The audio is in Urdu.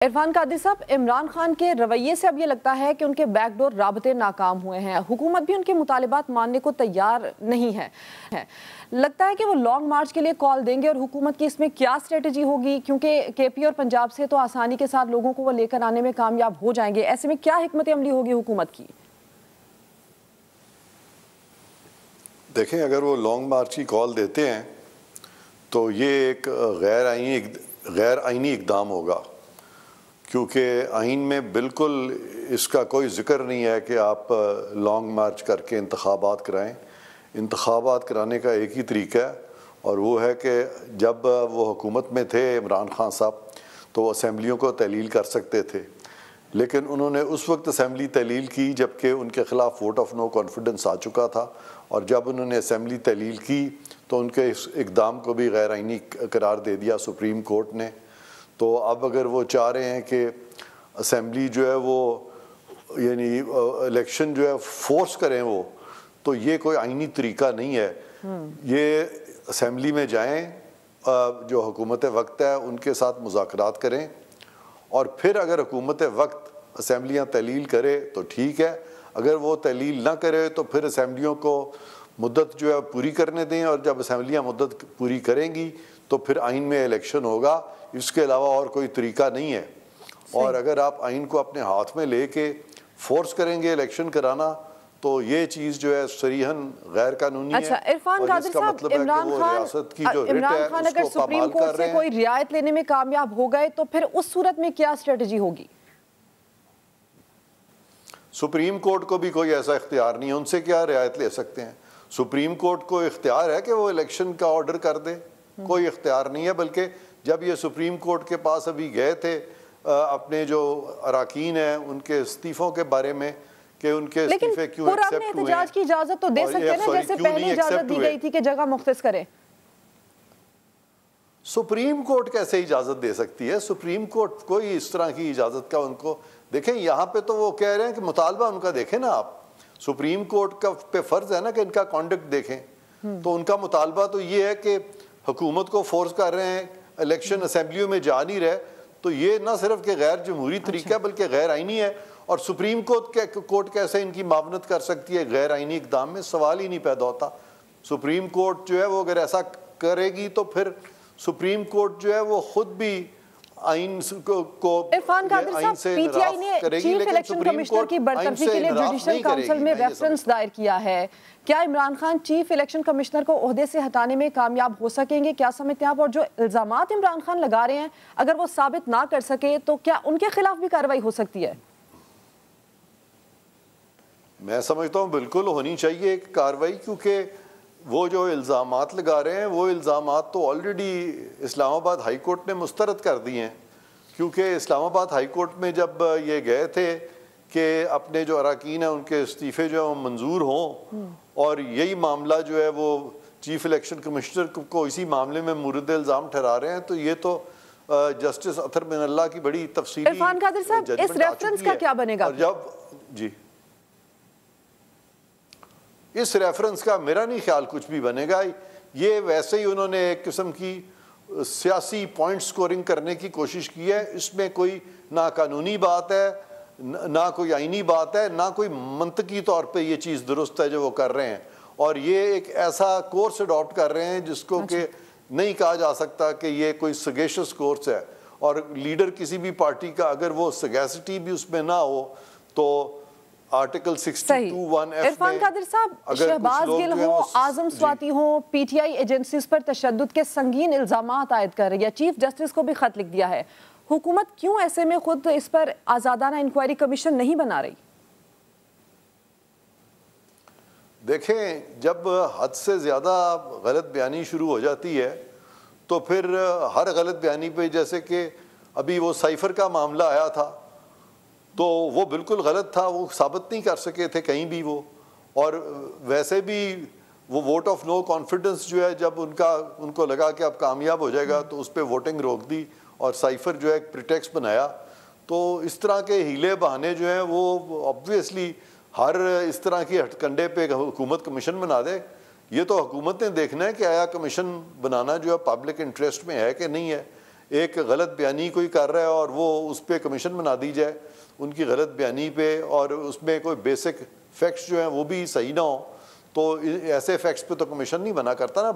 عرفان قادری صاحب، عمران خان کے رویے سے اب یہ لگتا ہے کہ ان کے بیک ڈور رابطے ناکام ہوئے ہیں، حکومت بھی ان کے مطالبات ماننے کو تیار نہیں ہے۔ لگتا ہے کہ وہ لانگ مارچ کے لیے کال دیں گے اور حکومت کی اس میں کیا اسٹریٹجی ہوگی، کیونکہ کے پی اور پنجاب سے تو آسانی کے ساتھ لوگوں کو وہ لے کر آنے میں کامیاب ہو جائیں گے، ایسے میں کیا حکمت عملی ہوگی حکومت کی؟ دیکھیں، اگر وہ لانگ مارچ کی کال دیتے ہیں تو یہ ایک غیر آئینی اقدام ہوگا، کیونکہ آئین میں بالکل اس کا کوئی ذکر نہیں ہے کہ آپ لانگ مارچ کر کے انتخابات کرائیں۔ انتخابات کرانے کا ایک ہی طریقہ ہے، اور وہ ہے کہ جب وہ حکومت میں تھے عمران خان صاحب تو وہ اسمبلیوں کو تحلیل کر سکتے تھے، لیکن انہوں نے اس وقت اسمبلی تحلیل کی جب کہ ان کے خلاف ووٹ آف نو کانفیڈنس آ چکا تھا، اور جب انہوں نے اسمبلی تحلیل کی تو ان کے اس اقدام کو بھی غیر آئینی قرار دے دیا سپریم کورٹ نے۔ تو اب اگر وہ چاہ رہے ہیں کہ اسمبلی جو ہے وہ یعنی الیکشن جو ہے فورس کریں وہ، تو یہ کوئی آئینی طریقہ نہیں ہے۔ یہ اسمبلی میں جائیں، جو حکومت وقت ہے ان کے ساتھ مذاکرات کریں، اور پھر اگر حکومت وقت اسمبلیاں تحلیل کرے تو ٹھیک ہے، اگر وہ تحلیل نہ کرے تو پھر اسمبلیوں کو مدت جو ہے پوری کرنے دیں، اور جب اسمبلیاں مدت پوری کریں گی تو پھر آئین میں الیکشن ہوگا۔ اس کے علاوہ اور کوئی طریقہ نہیں ہے۔ اور اگر آپ آئین کو اپنے ہاتھ میں لے کے فورس کریں گے الیکشن کرانا تو یہ چیز جو ہے صریحاً غیر قانونی ہے۔ عرفان قادری صاحب، عمران خان اگر سپریم کورٹ سے کوئی رعایت لینے میں کامیاب ہو گئے تو پھر اس صورت میں کیا اسٹریٹجی ہوگی؟ سپریم کورٹ کو بھی کوئی ایسا اختیار نہیں ہے، ان سے کیا رعایت لے سکتے ہیں؟ سپریم کورٹ کو اختیار ہے کہ وہ الیکشن کا آرڈر کر دے، کوئی اختیار نہیں ہے۔ بلکہ جب یہ سپریم کورٹ کے پاس ابھی گئے تھے اپنے جو اراکین ہیں ان کے استعفوں کے بارے میں کہ ان کے استعفے کیوں ایکسپٹ ہوئے ہیں، لیکن احتجاج کی اجازت تو دے سکتے ہیں نا، جیسے پہلے اجازت دی گئی تھی کہ جگہ مختص کریں۔ سپریم کورٹ کیسے اجازت دے سکتی ہے؟ سپریم کورٹ کوئی اس طرح کی اجازت کا ان کو دیکھیں، یہاں پہ تو وہ کہہ رہے ہیں کہ مطالبہ ان کا دیکھیں نا آپ، سپریم کورٹ کا پہ فرض ہے نا کہ ان کا کانڈکٹ دیکھیں، تو ان کا مطالبہ تو یہ ہے کہ حکومت کو فورس کر رہے ہیں، الیکشن اسمبلیوں میں جا نہیں رہے، تو یہ نہ صرف کہ غیر جمہوری طریقہ بلکہ غیر آئینی ہے۔ اور سپریم کورٹ کیسے ان کی معاونت کر سکتی ہے غیر آئینی اقدام میں؟ سوال ہی نہیں پیدا ہوتا۔ سپریم کورٹ جو ہے وہ اگر ایسا کرے گی تو پھر سپریم کورٹ جو ہے وہ خود بھی آئین کو عرفان قادری صاحب، پی ٹی آئی نے چیف الیکشن کمشنر کی برطرفی کے لیے جوڈیشل کونسل میں ریفرنس دائر کیا ہے، کیا Imran Khan chief election commissioner کو عہدے سے ہٹانے میں کامیاب ہو سکیں گے؟ کیا سمجھتے ہیں آپ؟ اور جو الزامات عمران خان لگا رہے ہیں اگر وہ ثابت نہ کر سکے تو کیا ان کے خلاف بھی کارروائی ہو سکتی ہے؟ میں سمجھتا ہوں بالکل ہونی چاہیے کارروائی، کیونکہ وہ جو الزامات لگا رہے ہیں وہ الزامات تو آلریڈی اسلام آباد ہائی کورٹ نے مسترد کر دیے ہیں، کیونکہ اسلام آباد ہائی کورٹ میں جب یہ گئے تھے کہ اپنے جو اراکین ہیں ان کے استعفے جو ہیں منظور ہوں، اور یہی معاملہ جو ہے وہ چیف الیکشن کمشنر کو اسی معاملے میں مورد الزام ٹھہرا رہے ہیں، تو یہ تو جسٹس اطہر من اللہ کی بڑی تفصیلی عرفان قادری صاحب، اس ریفرنس کا کیا بنے گا؟ اور جب اس ریفرنس کا میرا نہیں خیال کچھ بھی بنے گا، یہ ویسے ہی انہوں نے ایک قسم کی سیاسی پوائنٹ سکورنگ کرنے کی کوشش کی ہے۔ اس میں کوئی نہ قانونی بات ہے، نہ کوئی آئینی بات ہے، نہ کوئی منطقی طور پہ یہ چیز درست ہے جو وہ کر رہے ہیں، اور یہ ایک ایسا کورس اڈاپٹ کر رہے ہیں جس کو کہ نہیں کہا جا سکتا کہ یہ کوئی سگیشس کورس ہے، اور لیڈر کسی بھی پارٹی کا اگر وہ سگیسٹی بھی اس میں نہ ہو تو آرٹیکل 62(1) عرفان قادری صاحب، شہباز گل ہوں، اعظم سواتی ہوں، پی ٹی آئی ایجنسیز پر تشدد کے سنگین الزامات عائد کر رہی ہے، چیف جسٹس کو بھی خط لکھ دیا ہے، حکومت کیوں ایسے میں خود اس پر آزادانہ انکوائری کمیشن نہیں بنا رہی؟ دیکھیں، جب حد سے زیادہ غلط بیانی شروع ہو جاتی ہے تو پھر ہر غلط بیانی پہ، جیسے کہ ابھی وہ سائفر کا معاملہ آیا تھا تو وہ بالکل غلط تھا، وہ ثابت نہیں کر سکے تھے کہیں بھی وہ، اور ویسے بھی وہ ووٹ آف نو کانفیڈنس جو ہے جب ان کو لگا کہ اب کامیاب ہو جائے گا تو اس پہ ووٹنگ روک دی، اور سائفر جو ہے ایک پریٹیکسٹ بنایا۔ تو اس طرح کے ہیلے بہانے جو ہیں وہ آبویسلی ہر اس طرح کی ہٹ کنڈے پہ حکومت کمیشن بنا دے۔ یہ تو حکومت نے دیکھنا ہے کہ آیا کمیشن بنانا جو ہے پبلک انٹرسٹ میں ہے کہ نہیں ہے۔ ایک غلط بیانی کوئی کر رہا ہے اور وہ اس پہ کمیشن بنا دی جائے ان کی غلط بیانی پہ، اور اس میں کوئی بیسک فیکٹس جو ہیں وہ بھی صحیح نہ ہوں، تو ایسے فیکٹس پہ تو کمیشن نہیں بنا کرتا نا۔